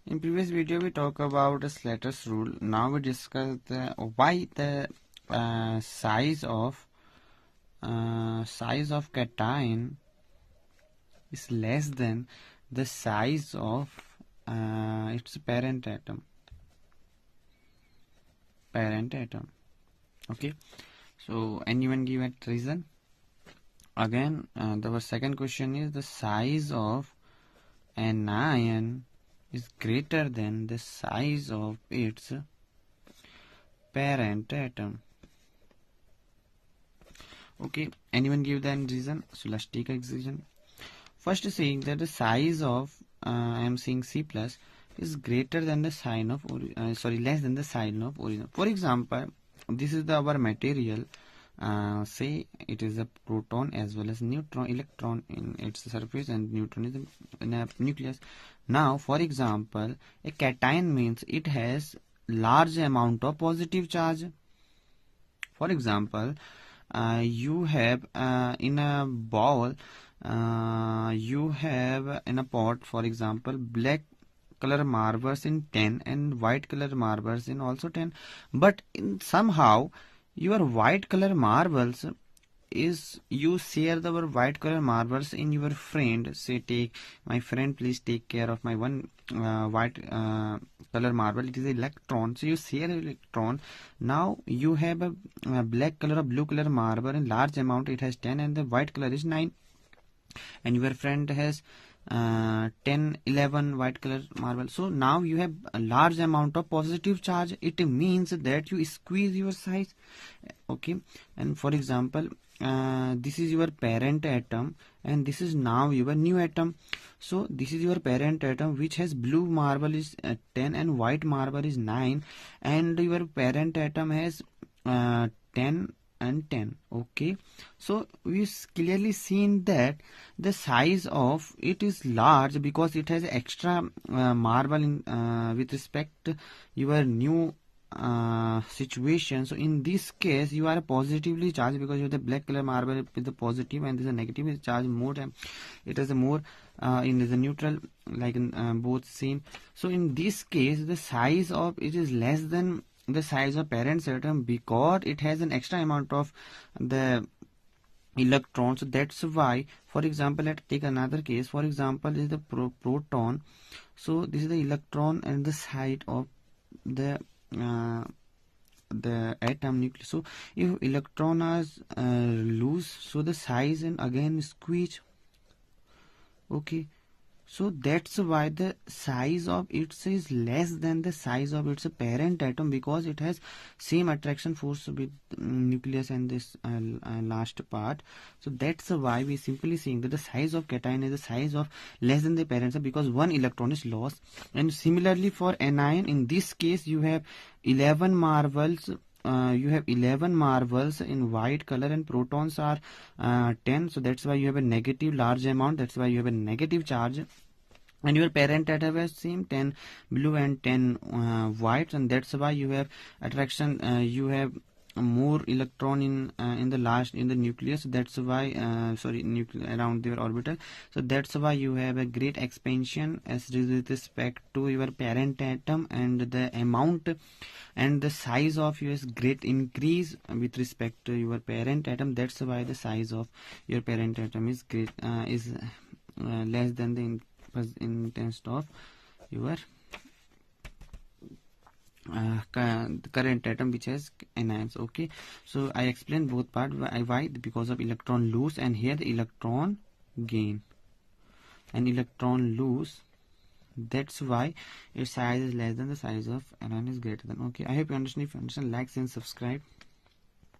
In previous video we talked about the Slater's rule. Now we discuss why the size of cation is less than the size of its parent atom. Okay. So anyone give a reason? Again, the second question is the size of an ion is greater than the size of its parent atom. Okay, anyone give the reason? So let's take a decision. First saying that the size of I am saying C plus is greater than the sign of less than the sign of origin. For example, this is our material. Say it is a proton as well as neutron, electron in its surface, and neutron is in a nucleus. Now, for example, a cation means it has large amount of positive charge. For example, you have in a bowl, you have in a pot, for example, black color marbles in 10 and white color marbles in also 10, but somehow your white color marbles is you share the white color marbles in your friend. Say, take my friend, please take care of my one white color marble. It is electron, so you share electron. Now you have a black color or blue color marble in large amount, it has 10 and the white color is 9, and your friend has 10, 11 white color marble. So now you have a large amount of positive charge. It means that you squeeze your size. Okay, and for example, this is your parent atom and this is now your new atom. So this is your parent atom which has blue marble is 10 and white marble is 9, and your parent atom has 10 and 10. Okay, so we clearly seen that the size of it is large because it has extra marble in with respect to your new situation. So in this case you are positively charged because you have the black color marble with the positive and this is a negative charge more time. It has a more in the neutral, like in both same. So in this case the size of it is less than the size of parent atom because it has an extra amount of the electrons. So that's why, for example, let's take another case. For example, this is the proton. So this is the electron and the side of the atom nucleus. So if electron is loose, so the size and again squeeze. Okay, so that's why the size of it is less than the size of its parent atom because it has same attraction force with nucleus and this last part. So that's why we simply saying that the size of cation is the size of less than the parent atom because one electron is lost. And similarly for anion, in this case you have 11 marbles. You have 11 marbles in white color and protons are 10, so that's why you have a negative large amount, that's why you have a negative charge. And your parent atom has same 10 blue and 10 white, and that's why you have attraction, you have more electron in the last in the nucleus. That's why around their orbital. So that's why you have a great expansion as with respect to your parent atom, and the amount and the size of yours great increase with respect to your parent atom. That's why the size of your parent atom is great less than the intensity of your current atom which has anions. Okay, so I explained both part why because of electron loose and here the electron gain and electron loose. That's why its size is less than the size of anion is greater than. Okay, I hope you understand. If you understand, like and subscribe.